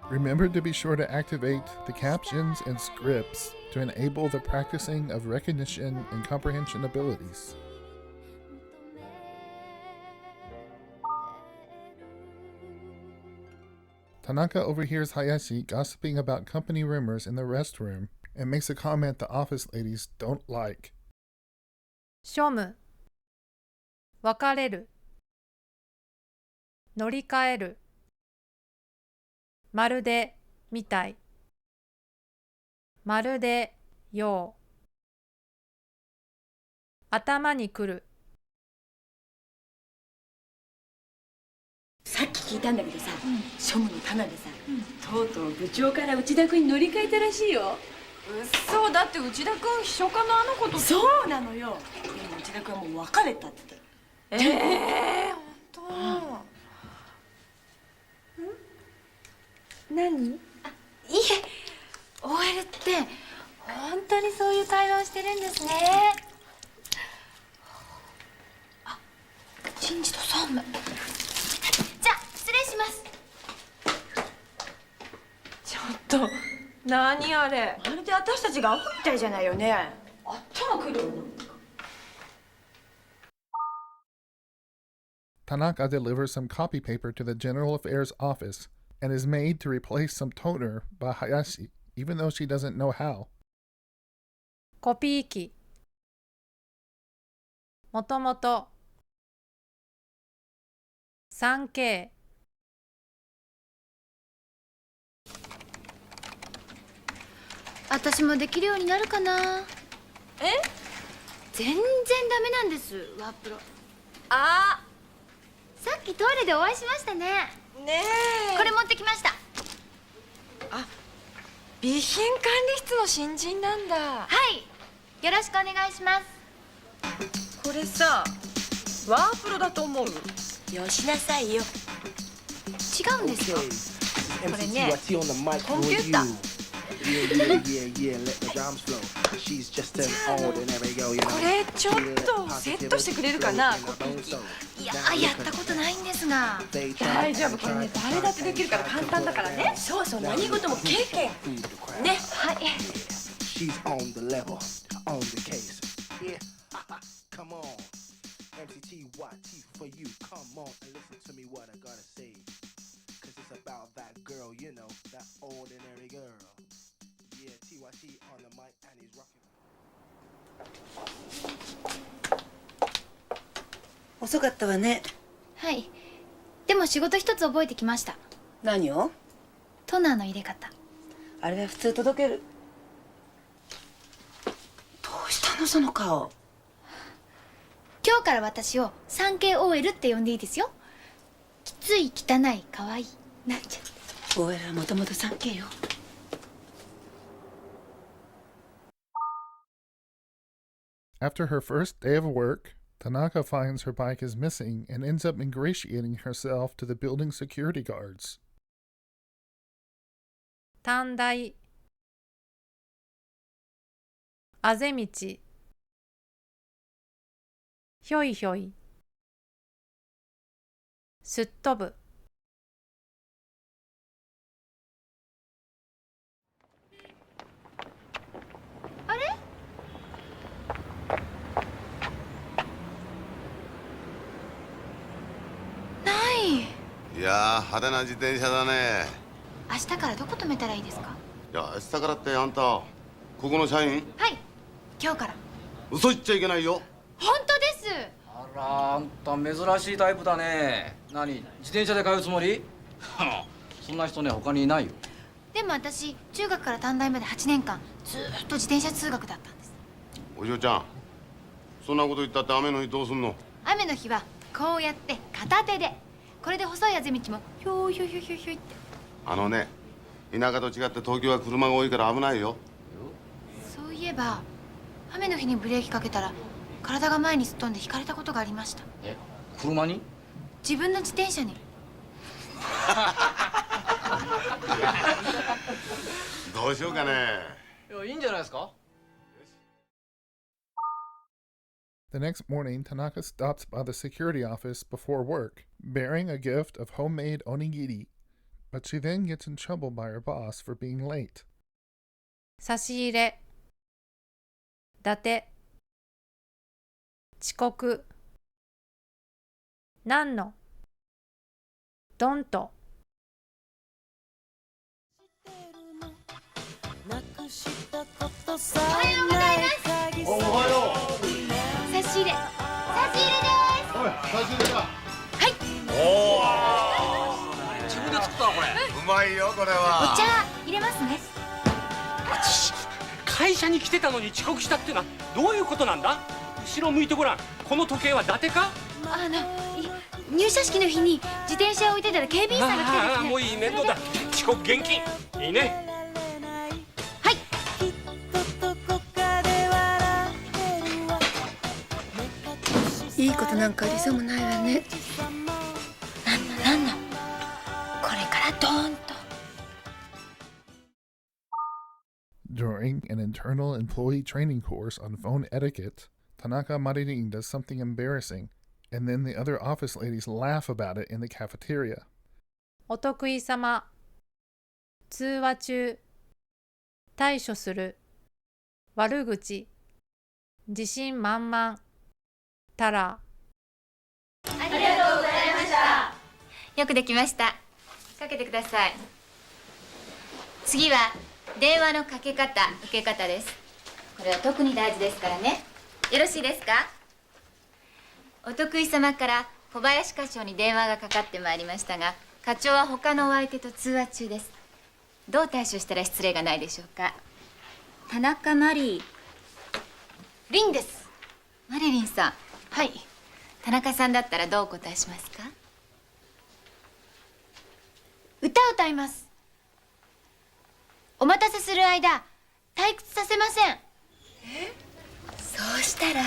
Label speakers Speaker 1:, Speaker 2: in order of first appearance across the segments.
Speaker 1: Remember to be sure to activate the captions and scripts to enable the practicing of recognition and comprehension abilities. Tanaka overhears Hayashi gossiping about company rumors in the restroom and makes a comment the office ladies don't like.
Speaker 2: 庶務別れる乗り換えるまるでみたいまるでよう頭にくる
Speaker 3: さっき聞いたんだけどさ、庶務の田辺さん、とうとう部長から内田君に乗り換えたらしいよ。
Speaker 4: そうだって内田君秘書課のあの子と。
Speaker 3: そうなのよ。でも内田君はもう別れたって。
Speaker 4: 本当。
Speaker 3: 何？
Speaker 4: いえ OL って本当にそういう会話をしてるんですね。あ、人事と総務。じゃあ失礼します。
Speaker 2: ちょっと何あれ
Speaker 3: まるで私たちがアホみたいじゃないよね。頭くるよ。
Speaker 1: Tanaka delivers some copy paper to the General Affairs office and is made to replace some toner by Hayashi, even though she doesn't know how.
Speaker 2: コピー機もともと 3K
Speaker 4: 私もできるようになるかな。全然ダメなんですワープロ。
Speaker 2: あ
Speaker 4: さっきトイレでお会いしましたね。
Speaker 2: ね
Speaker 4: これ持ってきました。
Speaker 2: 備品管理室の新人なんだ。
Speaker 4: はいよろしくお願いします。
Speaker 2: これさワープロだと思う。
Speaker 3: よしなさいよ。
Speaker 4: 違うんですよ。
Speaker 2: これねコンピューター。これちょっとセットしてくれるかなコピー機。
Speaker 4: いややったことないんですが。
Speaker 2: 大丈夫これね誰だってできるから簡単だからね。
Speaker 3: そうそう何事も経験。
Speaker 4: ねはい。
Speaker 5: She's on the level, on the case. Yeah, come on. MCTYT for you. Come on and listen to me what I gotta say. Cause it's about that girl, you know, that ordinary girl. Yeah, TYT on the mic and he's rocking.
Speaker 3: 遅かったわね。
Speaker 4: はいでも仕事一つ覚えてきました。
Speaker 3: 何を？
Speaker 4: トナーの入れ方。
Speaker 3: あれは普通届ける。どうしたのその顔。
Speaker 4: 今日から私を 3KOL って呼んでいいですよ。きつい汚い可愛いなんちゃって。
Speaker 3: OL はもともと 3K よ。
Speaker 1: After her first day of work, Tanaka finds her bike is missing and ends up ingratiating herself to the building security guards.
Speaker 2: 短大あぜ道ひょいひょいすっ飛ぶ
Speaker 4: あれない。
Speaker 6: いやー派手な自転車だね。
Speaker 4: 明日からどこ止めたらいいですか？
Speaker 6: いや明日からってあんたここの社員？
Speaker 4: はい今日から。
Speaker 6: 嘘言っちゃいけないよ。
Speaker 4: 本当です。
Speaker 7: あらあんた珍しいタイプだね。何自転車で通うつもり？そんな人ね他にいないよ。
Speaker 4: でも私中学から短大まで8年間ずーっと自転車通学だったんです。
Speaker 6: お嬢ちゃんそんなこと言ったって雨の日どうすんの？
Speaker 4: 雨の日はこうやって片手でこれで細いあぜ道もひょーひょひょひょひょって。
Speaker 6: あのね田舎と違って東京は車が多いから危ないよ。
Speaker 4: そういえば雨の日にブレーキかけたら体が前にすっ飛んでひかれたことがありました。
Speaker 7: 車に？
Speaker 4: 自分の自転車に。
Speaker 6: どうしようかね。
Speaker 7: いやいいんじゃないですか。
Speaker 1: The next morning, Tanaka stops by the security office before work, bearing a gift of homemade onigiri, but she then gets in trouble by her boss for being late.
Speaker 2: 差し入れ、伊達、遅刻、何の、ドンと、
Speaker 4: おはようございます。
Speaker 6: おはよ
Speaker 4: 差し入れ、差し入れです。
Speaker 6: う。おい、差し入れだ。
Speaker 7: 自分で作ったのこれ。
Speaker 6: うまいよこれ
Speaker 4: お
Speaker 6: は。
Speaker 4: 茶入れますね。
Speaker 8: 会社に来てたのに遅刻したってのはどういうことなんだ。後ろ向いてごらん。この時計は伊達か。
Speaker 4: 入社式の日に自転車を置いてたら警備員さんが来てですね。
Speaker 8: もういい、面倒だ。遅刻厳禁。いいね。
Speaker 4: はい。いいことなんかありそうもないわね。なんのこれからドーンと。
Speaker 1: During an internal employee training course on phone etiquette, Tanaka Maririn does something embarrassing, and then the other office ladies laugh about it in the cafeteria.
Speaker 2: お得意様、通話中、対処する、悪口、自信満々、たら。
Speaker 4: ありがとうございました。よくできました。かけてください。次は電話のかけ方、受け方です。これは特に大事ですからね。よろしいですか。お得意様から小林課長に電話がかかってまいりましたが、課長は他のお相手と通話中です。どう対処したら失礼がないでしょうか。田中マリリンです。マリリンさん。はい。田中さんだったらどうお答えしますか。歌を歌います。お待たせする間、退屈させません。そうしたら、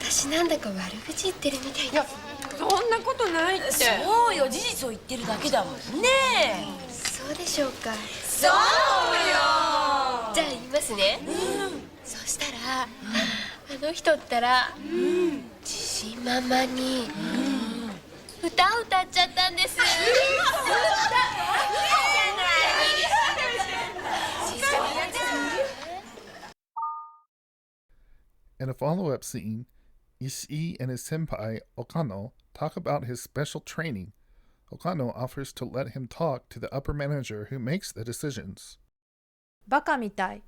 Speaker 4: 私なんだか悪口言ってるみたいです。
Speaker 3: そんなことないって。そうよ、事実を言ってるだけだもんね。
Speaker 4: そうでしょうか。
Speaker 3: そうよ。
Speaker 4: じゃあ言いますね。そしたら、あの人ったら、自信満々に、歌を歌っちゃったんです。
Speaker 1: In a follow-up scene, Ishii and his senpai, Okano, talk about his special training. Okano offers to let him talk to the upper manager who makes the decisions.
Speaker 2: バカみたい。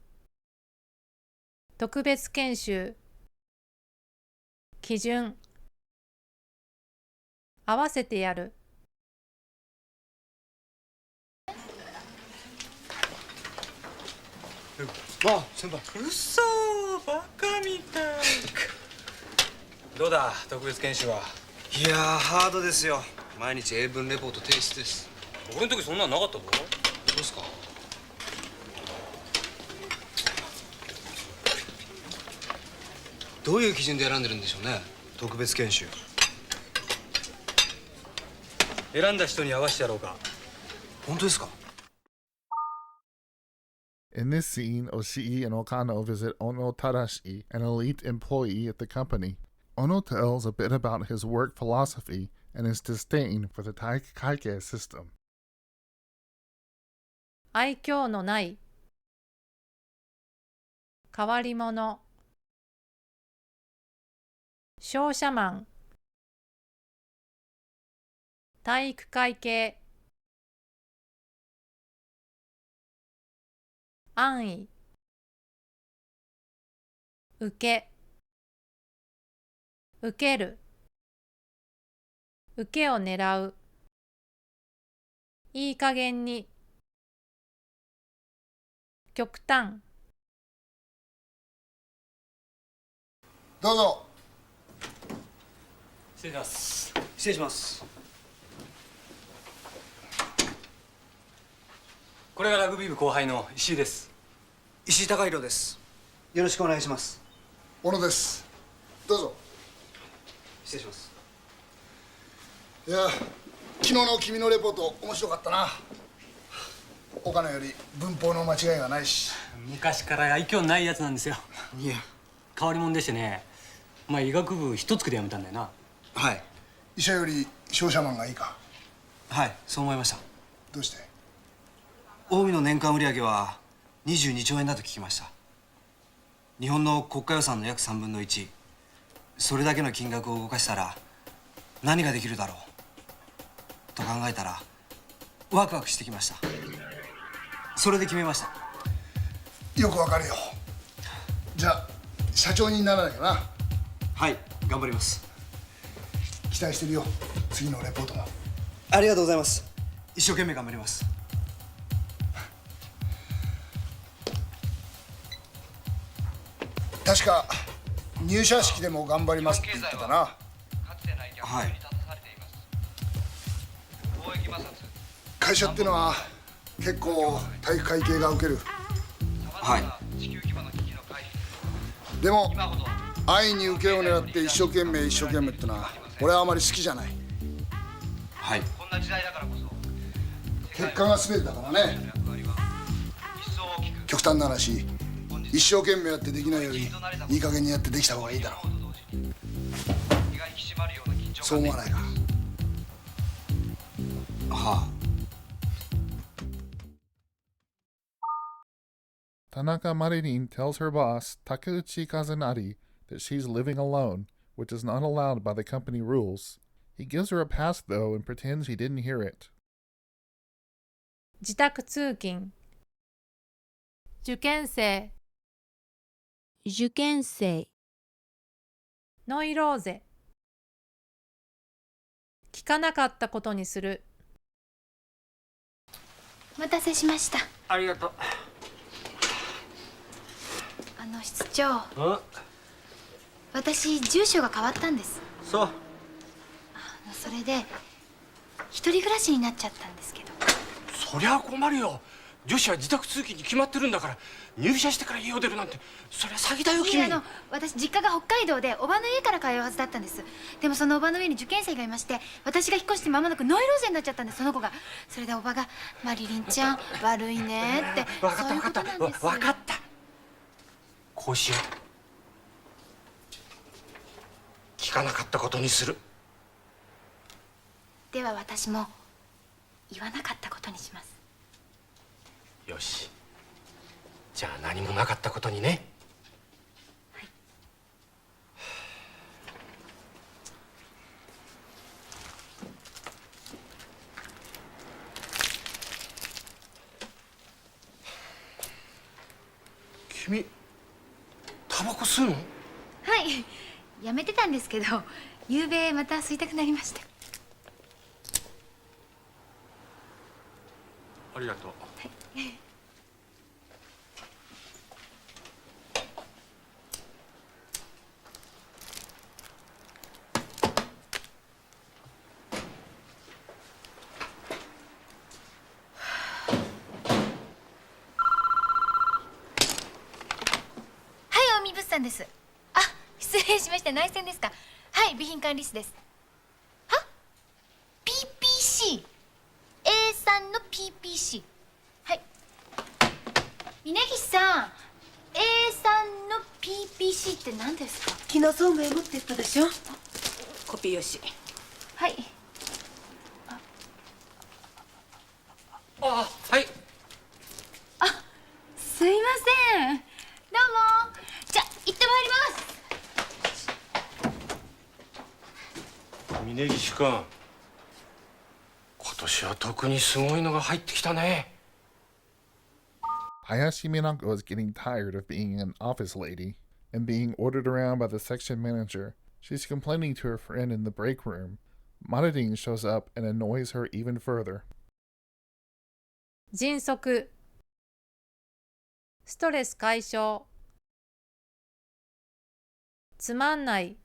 Speaker 2: 特別研修。基準。合わせてやる。
Speaker 7: あ、先輩。
Speaker 8: うそー、バカみたい。
Speaker 9: どうだ特別研修は。
Speaker 10: いやーハードですよ。毎日英文レポート提出です。
Speaker 9: 俺の時そんなのなかったぞ。
Speaker 10: そうですか。どういう基準で選んでるんでしょうね、特別研修。
Speaker 9: 選んだ人に合わせてやろうか。
Speaker 10: 本当ですか。
Speaker 1: In this scene, Oshii and Okano visit Ono Tadashi, an elite employee at the company. Ono tells a bit about his work philosophy and his disdain for the Taikaike system.
Speaker 2: 愛嬌のない。変わり者。商社マン。体育会系。安易。受け。受ける。受けを狙う。いい加減に。極端。
Speaker 6: どうぞ。
Speaker 9: 失礼します。
Speaker 10: 失礼します。
Speaker 9: これがラグビー部後輩の石井です。
Speaker 10: 石井貴弘です。よろしくお願いします。
Speaker 6: 小野です。どうぞ。
Speaker 10: 失礼します。
Speaker 6: いや、昨日の君のレポート面白かったな。岡野より文法の間違いがないし。
Speaker 9: 昔から愛嬌ないやつなんですよ。
Speaker 10: いや、
Speaker 9: 変わり者でしてね。お前医学部一つくで辞めたんだよな。
Speaker 10: はい。
Speaker 6: 医者より商社マンがいいか。
Speaker 10: はい、そう思いました。
Speaker 6: どうして？
Speaker 10: 近江の年間売上は22兆円だと聞きました。日本の国家予算の約3分の1。それだけの金額を動かしたら何ができるだろうと考えたらワクワクしてきました。それで決めました。
Speaker 6: よくわかるよ。じゃあ社長にならなきゃな。
Speaker 10: はい、頑張ります。
Speaker 6: 期待してるよ、次のレポートも。
Speaker 10: ありがとうございます。一生懸命頑張ります。
Speaker 6: 確か入社式でも頑張りますって言ってたな。
Speaker 10: はい。
Speaker 6: 会社ってのは結構体育会系が受ける。
Speaker 10: はい。
Speaker 6: でも安易に受けを狙って一生懸命ってのは俺はあまり好きじゃない。
Speaker 10: はい。
Speaker 6: 結果が全てだからね。極端な話、一生懸命やってできないよりいい加減にやってできた方がいいだろう。そう思わないか？
Speaker 10: はあ。
Speaker 1: Tanaka Marin tells her boss, Takeuchi Kazunari, that she's living alone, which is not allowed by the company rules. He gives her a pass, though, and pretends he didn't hear it.
Speaker 2: 自宅通勤。受験生。
Speaker 11: 受験生。
Speaker 2: ノイローゼ。聞かなかったことにする。
Speaker 4: お待たせしました。
Speaker 8: ありがとう。
Speaker 4: 室長、私住所が変わったんです。
Speaker 8: そう。
Speaker 4: それで一人暮らしになっちゃったんですけど。
Speaker 8: そりゃ困るよ。女子は自宅通勤に決まってるんだから、入社してから家を出るなんてそりゃ詐欺だよ君。
Speaker 4: 私実家が北海道でおばの家から通うはずだったんです。でもそのおばの家に受験生がいまして、私が引っ越して間もなくノイローゼになっちゃったんです、その子が。それでおばが「マリリンちゃん悪いね」って。
Speaker 8: 分かった分かった分かった。こうしよう。聞かなかったことにする。
Speaker 4: では私も言わなかったことにします。
Speaker 8: よし。じゃあ何もなかったことにね。
Speaker 4: はい。
Speaker 8: 君タバコ吸うの？
Speaker 4: はい、やめてたんですけど、夕べまた吸いたくなりました。
Speaker 8: ありがとう。
Speaker 4: はい。です。あ、失礼しました。内線ですか？はい、備品管理室です。は？ PPC。A3 の PPC。はい。峯岸さん、A3 の PPC って何ですか？
Speaker 3: 昨日総務へ持ってったでしょ。コピー用紙。
Speaker 4: はい。
Speaker 8: はい。
Speaker 4: あ、すいません。どうも。じゃあ行ってまいります。
Speaker 8: 峯岸君、今年は特にすごいのが入ってきたね。
Speaker 1: Hayashi Minako is getting tired of being an office lady and being ordered around by the section manager. She's complaining to her friend in the break room. Maridin shows up and annoys her even further.
Speaker 2: 迅速。ストレス解消。つまんない。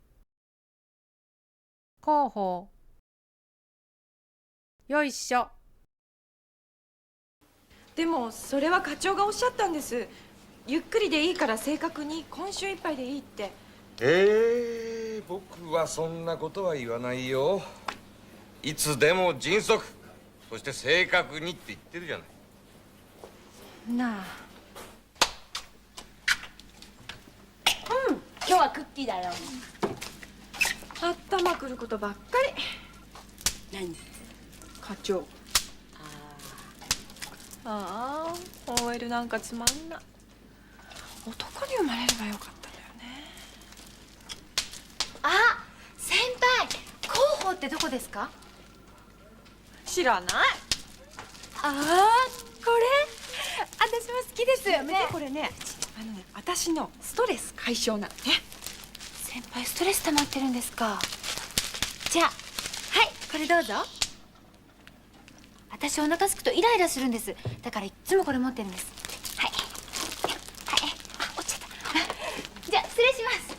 Speaker 2: 広報。よいしょ。
Speaker 12: でもそれは課長がおっしゃったんです。ゆっくりでいいから正確に今週いっぱいでいいって。
Speaker 10: 僕はそんなことは言わないよ。いつでも迅速、そして正確にって言ってるじゃない。
Speaker 12: なあ。
Speaker 3: 今日はクッキーだよ。
Speaker 12: 頭くることばっかり。
Speaker 3: 何？
Speaker 12: 課長。ああ OL なんかつまんない。男に生まれればよかったんだよね。
Speaker 4: あ、先輩、広報ってどこですか？
Speaker 12: 知らない。
Speaker 4: ああ、これ私も好きですよね。
Speaker 12: これね、私のストレス解消なのね。
Speaker 4: 先輩ストレス溜まってるんですか？じゃあ、はい、これどうぞ。私お腹すくとイライラするんです。だからいっつもこれ持ってるんです。はい。はい。あ、落ちちゃった。じゃあ失礼します。